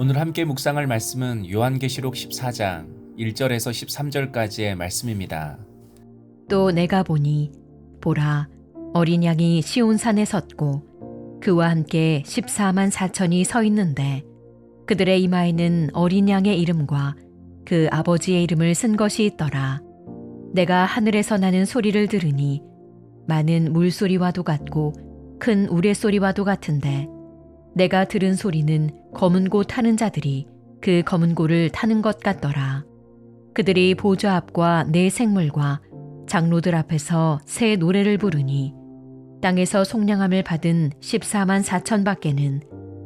오늘 함께 묵상할 말씀은 요한계시록 14장 1절에서 13절까지의 말씀입니다. 또 내가 보니 보라 어린 양이 시온산에 섰고 그와 함께 14만 4천이 서 있는데 그들의 이마에는 어린 양의 이름과 그 아버지의 이름을 쓴 것이 있더라. 내가 하늘에서 나는 소리를 들으니 많은 물소리와도 같고 큰 우레소리와도 같은데 내가 들은 소리는 검은 고 타는 자들이 그 검은 고를 타는 것 같더라. 그들이 보좌 앞과 네 생물과 장로들 앞에서 새 노래를 부르니 땅에서 속량함을 받은 14만 4천 밖에는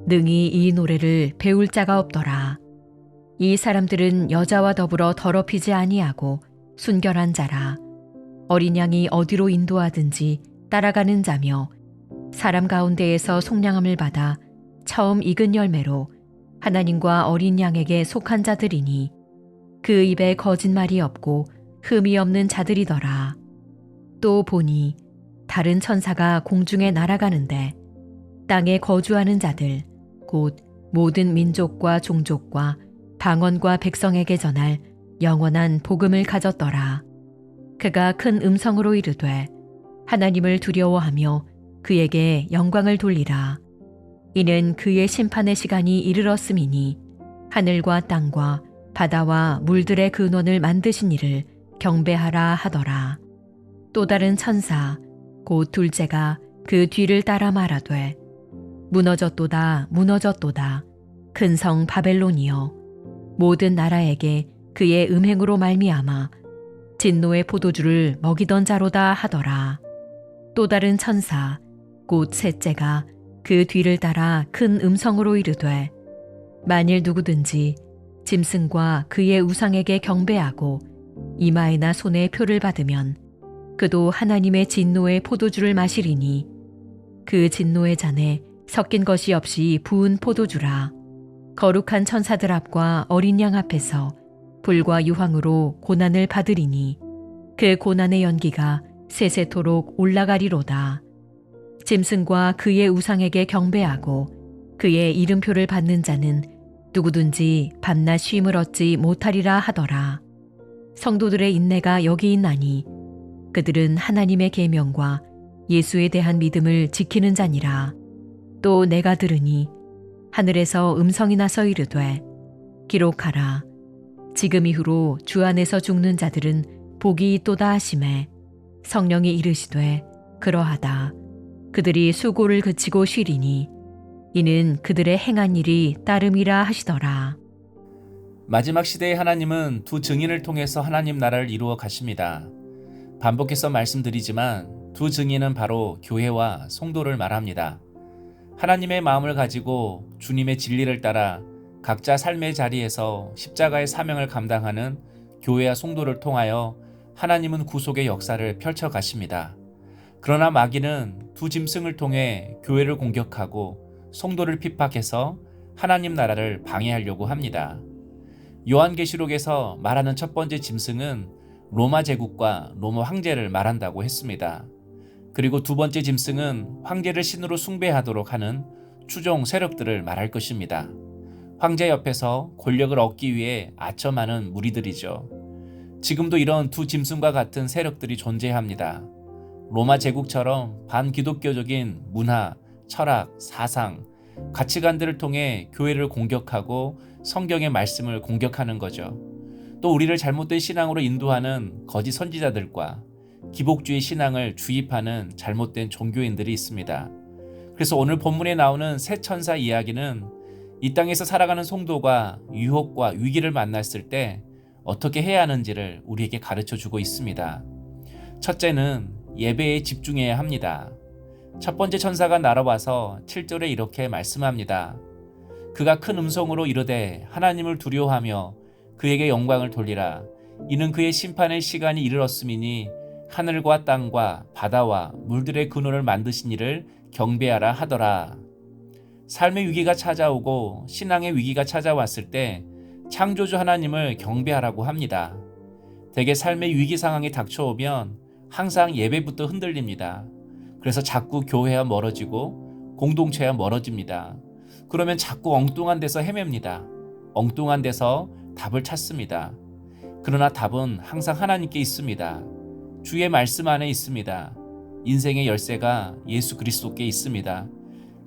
능히 이 노래를 배울 자가 없더라. 이 사람들은 여자와 더불어 더럽히지 아니하고 순결한 자라. 어린 양이 어디로 인도하든지 따라가는 자며 사람 가운데에서 속량함을 받아 처음 익은 열매로 하나님과 어린 양에게 속한 자들이니 그 입에 거짓말이 없고 흠이 없는 자들이더라. 또 보니 다른 천사가 공중에 날아가는데 땅에 거주하는 자들 곧 모든 민족과 종족과 방언과 백성에게 전할 영원한 복음을 가졌더라. 그가 큰 음성으로 이르되 하나님을 두려워하며 그에게 영광을 돌리라. 이는 그의 심판의 시간이 이르렀음이니 하늘과 땅과 바다와 물들의 근원을 만드신 이를 경배하라 하더라. 또 다른 천사 곧 둘째가 그 뒤를 따라 말하되 무너졌도다 무너졌도다 큰 성 바벨론이여 모든 나라에게 그의 음행으로 말미암아 진노의 포도주를 먹이던 자로다 하더라. 또 다른 천사 곧 셋째가 그 뒤를 따라 큰 음성으로 이르되 만일 누구든지 짐승과 그의 우상에게 경배하고 이마에나 손에 표를 받으면 그도 하나님의 진노의 포도주를 마시리니 그 진노의 잔에 섞인 것이 없이 부은 포도주라. 거룩한 천사들 앞과 어린 양 앞에서 불과 유황으로 고난을 받으리니 그 고난의 연기가 세세토록 올라가리로다. 짐승과 그의 우상에게 경배하고 그의 이름표를 받는 자는 누구든지 밤낮 쉼을 얻지 못하리라 하더라. 성도들의 인내가 여기 있나니 그들은 하나님의 계명과 예수에 대한 믿음을 지키는 자니라. 또 내가 들으니 하늘에서 음성이 나서 이르되 기록하라. 지금 이후로 주 안에서 죽는 자들은 복이 있도다 하시매 성령이 이르시되 그러하다. 그들이 수고를 그치고 쉬리니 이는 그들의 행한 일이 따름이라 하시더라. 마지막 시대의 하나님은 두 증인을 통해서 하나님 나라를 이루어 가십니다. 반복해서 말씀드리지만 두 증인은 바로 교회와 성도를 말합니다. 하나님의 마음을 가지고 주님의 진리를 따라 각자 삶의 자리에서 십자가의 사명을 감당하는 교회와 성도를 통하여 하나님은 구속의 역사를 펼쳐 가십니다. 그러나 마귀는 두 짐승을 통해 교회를 공격하고 성도를 핍박해서 하나님 나라를 방해하려고 합니다. 요한계시록에서 말하는 첫 번째 짐승은 로마 제국과 로마 황제를 말한다고 했습니다. 그리고 두 번째 짐승은 황제를 신으로 숭배하도록 하는 추종 세력들을 말할 것입니다. 황제 옆에서 권력을 얻기 위해 아첨하는 무리들이죠. 지금도 이런 두 짐승과 같은 세력들이 존재합니다. 로마 제국처럼 반기독교적인 문화, 철학, 사상, 가치관들을 통해 교회를 공격하고 성경의 말씀을 공격하는 거죠. 또 우리를 잘못된 신앙으로 인도하는 거짓 선지자들과 기복주의 신앙을 주입하는 잘못된 종교인들이 있습니다. 그래서 오늘 본문에 나오는 새 천사 이야기는 이 땅에서 살아가는 성도가 유혹과 위기를 만났을 때 어떻게 해야 하는지를 우리에게 가르쳐 주고 있습니다. 첫째는 예배에 집중해야 합니다. 첫 번째 천사가 날아와서 7절에 이렇게 말씀합니다. 그가 큰 음성으로 이르되 하나님을 두려워하며 그에게 영광을 돌리라. 이는 그의 심판의 시간이 이르렀음이니 하늘과 땅과 바다와 물들의 근원을 만드신 이를 경배하라 하더라. 삶의 위기가 찾아오고 신앙의 위기가 찾아왔을 때 창조주 하나님을 경배하라고 합니다. 대개 삶의 위기 상황이 닥쳐오면 항상 예배부터 흔들립니다. 그래서 자꾸 교회와 멀어지고 공동체와 멀어집니다. 그러면 자꾸 엉뚱한 데서 헤맵니다. 엉뚱한 데서 답을 찾습니다. 그러나 답은 항상 하나님께 있습니다. 주의 말씀 안에 있습니다. 인생의 열쇠가 예수 그리스도께 있습니다.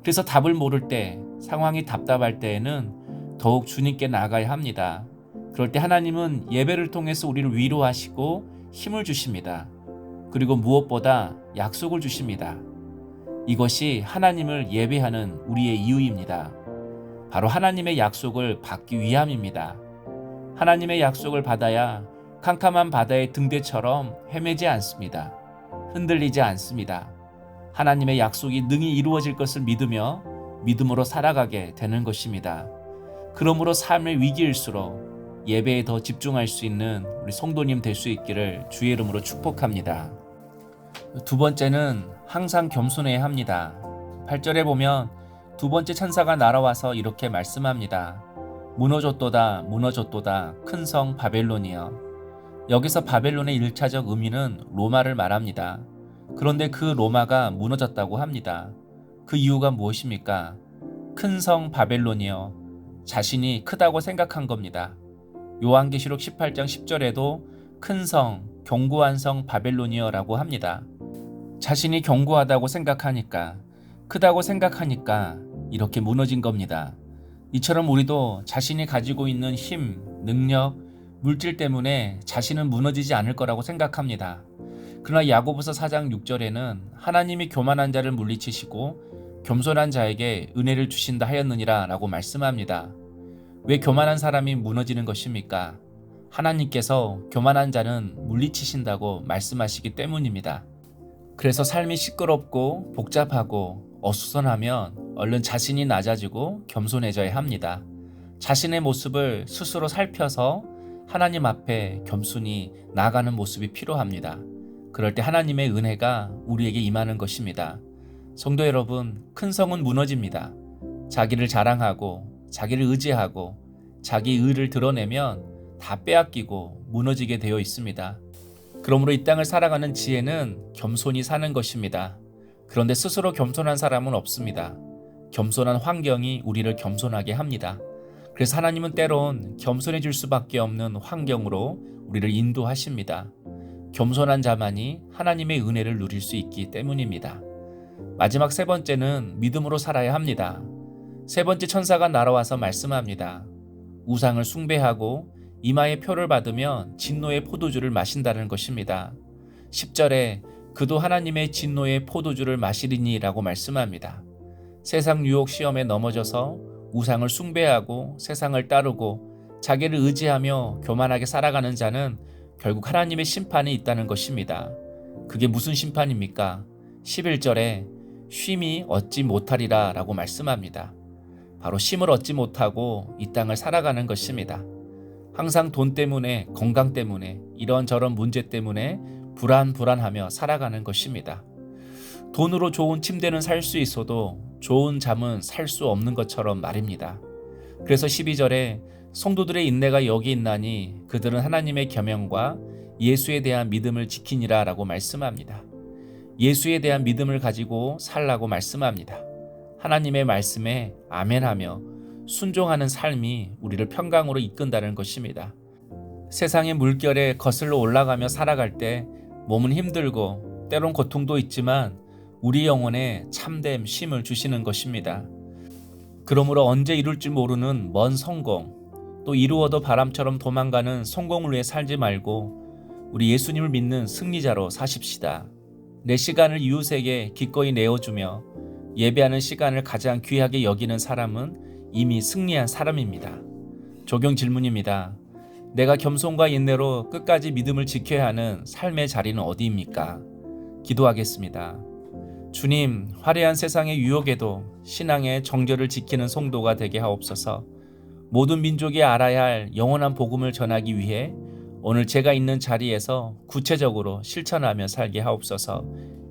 그래서 답을 모를 때, 상황이 답답할 때에는 더욱 주님께 나아가야 합니다. 그럴 때 하나님은 예배를 통해서 우리를 위로하시고 힘을 주십니다. 그리고 무엇보다 약속을 주십니다. 이것이 하나님을 예배하는 우리의 이유입니다. 바로 하나님의 약속을 받기 위함입니다. 하나님의 약속을 받아야 캄캄한 바다의 등대처럼 헤매지 않습니다. 흔들리지 않습니다. 하나님의 약속이 능히 이루어질 것을 믿으며 믿음으로 살아가게 되는 것입니다. 그러므로 삶의 위기일수록 예배에 더 집중할 수 있는 우리 성도님 될 수 있기를 주의 이름으로 축복합니다. 두 번째는 항상 겸손해야 합니다. 8절에 보면 두 번째 천사가 날아와서 이렇게 말씀합니다. 무너졌도다 무너졌도다 큰 성 바벨론이여. 여기서 바벨론의 1차적 의미는 로마를 말합니다. 그런데 그 로마가 무너졌다고 합니다. 그 이유가 무엇입니까? 큰 성 바벨론이여. 자신이 크다고 생각한 겁니다. 요한계시록 18장 10절에도 큰 성, 견고한 성 바벨론이여 라고 합니다. 자신이 견고하다고 생각하니까, 크다고 생각하니까 이렇게 무너진 겁니다. 이처럼 우리도 자신이 가지고 있는 힘, 능력, 물질 때문에 자신은 무너지지 않을 거라고 생각합니다. 그러나 야고보서 4장 6절에는 하나님이 교만한 자를 물리치시고 겸손한 자에게 은혜를 주신다 하였느니라 라고 말씀합니다. 왜 교만한 사람이 무너지는 것입니까? 하나님께서 교만한 자는 물리치신다고 말씀하시기 때문입니다. 그래서 삶이 시끄럽고 복잡하고 어수선하면 얼른 자신이 낮아지고 겸손해져야 합니다. 자신의 모습을 스스로 살펴서 하나님 앞에 겸손히 나아가는 모습이 필요합니다. 그럴 때 하나님의 은혜가 우리에게 임하는 것입니다. 성도 여러분, 큰 성은 무너집니다. 자기를 자랑하고 자기를 의지하고 자기 의를 드러내면 다 빼앗기고 무너지게 되어 있습니다. 그러므로 이 땅을 살아가는 지혜는 겸손히 사는 것입니다. 그런데 스스로 겸손한 사람은 없습니다. 겸손한 환경이 우리를 겸손하게 합니다. 그래서 하나님은 때론 겸손해질 수밖에 없는 환경으로 우리를 인도하십니다. 겸손한 자만이 하나님의 은혜를 누릴 수 있기 때문입니다. 마지막 세 번째는 믿음으로 살아야 합니다. 세 번째 천사가 날아와서 말씀합니다. 우상을 숭배하고 이마에 표를 받으면 진노의 포도주를 마신다는 것입니다. 10절에 그도 하나님의 진노의 포도주를 마시리니 라고 말씀합니다. 세상 유혹 시험에 넘어져서 우상을 숭배하고 세상을 따르고 자기를 의지하며 교만하게 살아가는 자는 결국 하나님의 심판이 있다는 것입니다. 그게 무슨 심판입니까? 11절에 쉼이 얻지 못하리라 라고 말씀합니다. 바로 쉼을 얻지 못하고 이 땅을 살아가는 것입니다. 항상 돈 때문에, 건강 때문에, 이런저런 문제 때문에 불안하며 살아가는 것입니다. 돈으로 좋은 침대는 살 수 있어도 좋은 잠은 살 수 없는 것처럼 말입니다. 그래서 12절에 성도들의 인내가 여기 있나니 그들은 하나님의 계명과 예수에 대한 믿음을 지키니라 라고 말씀합니다. 예수에 대한 믿음을 가지고 살라고 말씀합니다. 하나님의 말씀에 아멘하며 순종하는 삶이 우리를 평강으로 이끈다는 것입니다. 세상의 물결에 거슬러 올라가며 살아갈 때 몸은 힘들고 때론 고통도 있지만 우리 영혼에 참됨, 쉼을 주시는 것입니다. 그러므로 언제 이룰지 모르는 먼 성공, 또 이루어도 바람처럼 도망가는 성공을 위해 살지 말고 우리 예수님을 믿는 승리자로 사십시다. 내 시간을 이웃에게 기꺼이 내어주며 예배하는 시간을 가장 귀하게 여기는 사람은 이미 승리한 사람입니다. 적용 질문입니다. 내가 겸손과 인내로 끝까지 믿음을 지켜야 하는 삶의 자리는 어디입니까? 기도하겠습니다. 주님, 화려한 세상의 유혹에도 신앙의 정절을 지키는 성도가 되게 하옵소서. 모든 민족이 알아야 할 영원한 복음을 전하기 위해 오늘 제가 있는 자리에서 구체적으로 실천하며 살게 하옵소서.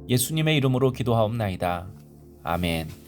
예수님의 이름으로 기도하옵나이다. 아멘.